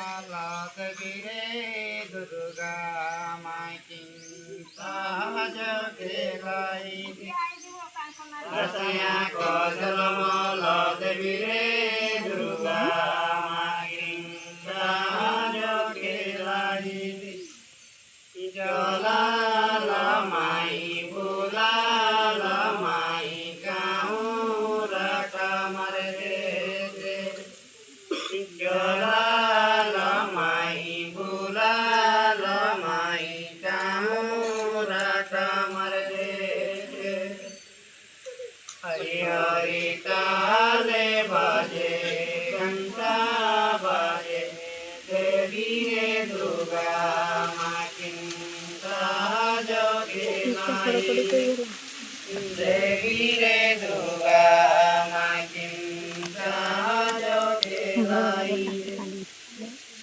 जलमलतगिरे दुर्गा माई सहज खेलाई रसया को जलमलतगिरे दुर्गा माई सहज खेलाई जलाल माई बुलाल माई गाँव रकमर दे जलाल माई बुलाल माई गाँव रकमर दे हरि हरि ताले बाजे घंटा बाजे देवी रे दुर्गा देवी रे दुर्गा माई सहज खेलाई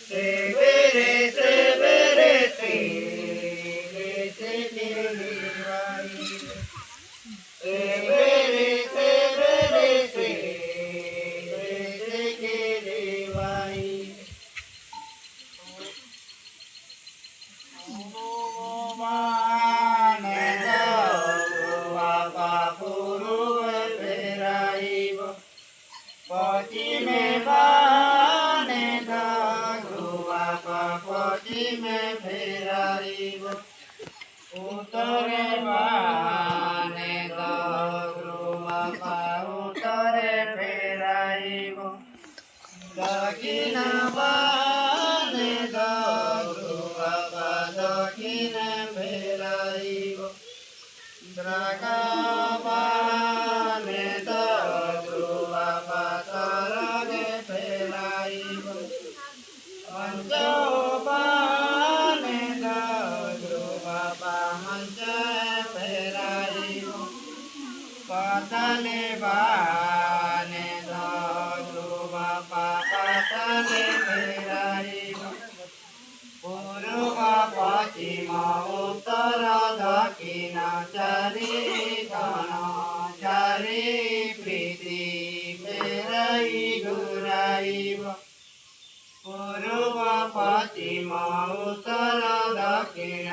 सेवेरे सेवेरे से खेलाई सेवेरे सेवेरे से खेलाई पति में फेराइब उतरे बाने उतरे फेराइब दक्षिण बाने दक्षिण फेराइब द्रागा बाने तरगे फेराइब पंचोबाने हंस फेराइब पतले बाने पतले फेराइब पूर्व पश्चिम उत्तर दक्षिण चारि प्रीति फेराई घुराइब पूर्व पश्चिम उत्तर दक्षिण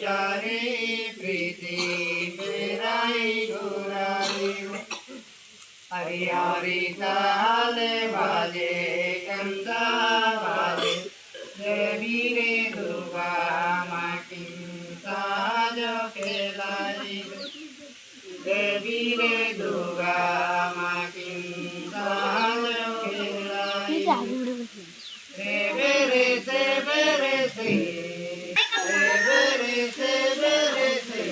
चारि प्रीति फेराई घुराइब हरि हरि ताले बाजे कंदा बाजे देवी रे दुर्गा माई सहज खेलाई देवी रे दुर्गा माई सहज खेलाई सेवेरे सेवेरे से सेवेरे सेवेरे से